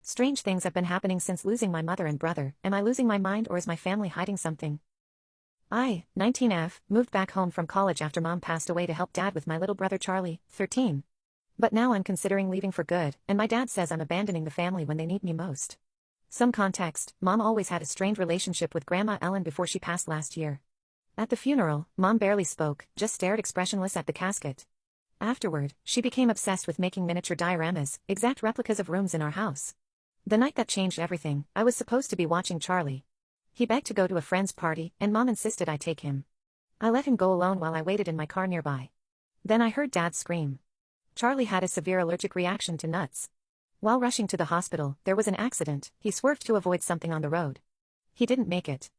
Strange things have been happening since losing my mother and brother. Am I losing my mind or is my family hiding something? I, 19F, moved back home from college after mom passed away to help dad with my little brother Charlie, 13. But now I'm considering leaving for good, and my dad says I'm abandoning the family when they need me most. Some context, mom always had a strained relationship with Grandma Ellen before she passed last year. At the funeral, mom barely spoke, just stared expressionless at the casket. Afterward, she became obsessed with making miniature dioramas, exact replicas of rooms in our house. The night that changed everything, I was supposed to be watching Charlie. He begged to go to a friend's party, and mom insisted I take him. I let him go alone while I waited in my car nearby. Then I heard dad scream. Charlie had a severe allergic reaction to nuts. While rushing to the hospital, there was an accident. He swerved to avoid something on the road. He didn't make it.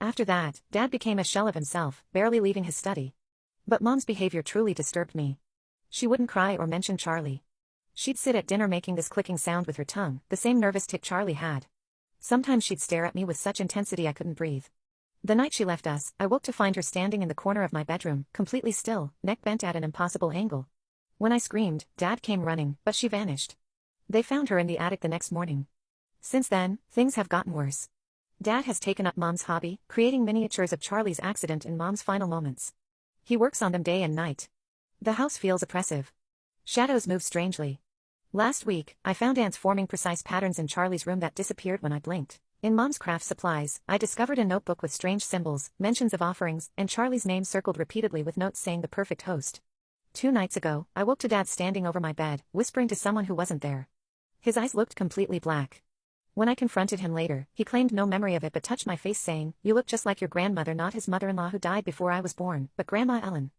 After that, dad became a shell of himself, barely leaving his study. But mom's behavior truly disturbed me. She wouldn't cry or mention Charlie. She'd sit at dinner making this clicking sound with her tongue, the same nervous tic Charlie had. Sometimes she'd stare at me with such intensity I couldn't breathe. The night she left us, I woke to find her standing in the corner of my bedroom, completely still, neck bent at an impossible angle. When I screamed, Dad came running, but she vanished. They found her in the attic the next morning. Since then, things have gotten worse. Dad has taken up Mom's hobby, creating miniatures of Charlie's accident in Mom's final moments. He works on them day and night. The house feels oppressive. Shadows move strangely. Last week, I found ants forming precise patterns in Charlie's room that disappeared when I blinked. In Mom's craft supplies, I discovered a notebook with strange symbols, mentions of offerings, and Charlie's name circled repeatedly with notes saying the perfect host. 2 nights ago, I woke to Dad standing over my bed, whispering to someone who wasn't there. His eyes looked completely black. When I confronted him later, he claimed no memory of it but touched my face saying, "You look just like your grandmother, not his mother-in-law who died before I was born, but Grandma Ellen."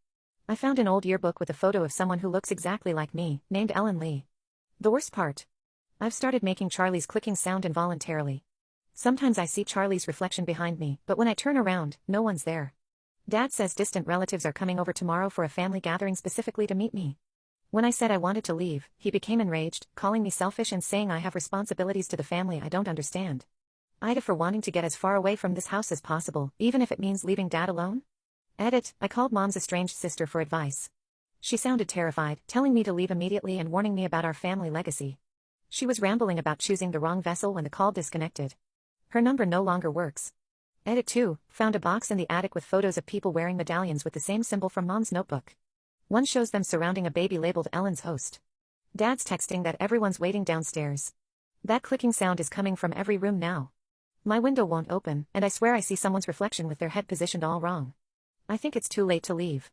I found an old yearbook with a photo of someone who looks exactly like me, named Ellen Lee. The worst part? I've started making Charlie's clicking sound involuntarily. Sometimes I see Charlie's reflection behind me, but when I turn around, no one's there. Dad says distant relatives are coming over tomorrow for a family gathering specifically to meet me. When I said I wanted to leave, he became enraged, calling me selfish and saying I have responsibilities to the family I don't understand. Ida for wanting to get as far away from this house as possible, even if it means leaving Dad alone? Edit, I called Mom's estranged sister for advice. She sounded terrified, telling me to leave immediately and warning me about our family legacy. She was rambling about choosing the wrong vessel when the call disconnected. Her number no longer works. Edit 2, found a box in the attic with photos of people wearing medallions with the same symbol from Mom's notebook. One shows them surrounding a baby labeled Ellen's host. Dad's texting that everyone's waiting downstairs. That clicking sound is coming from every room now. My window won't open, and I swear I see someone's reflection with their head positioned all wrong. I think it's too late to leave.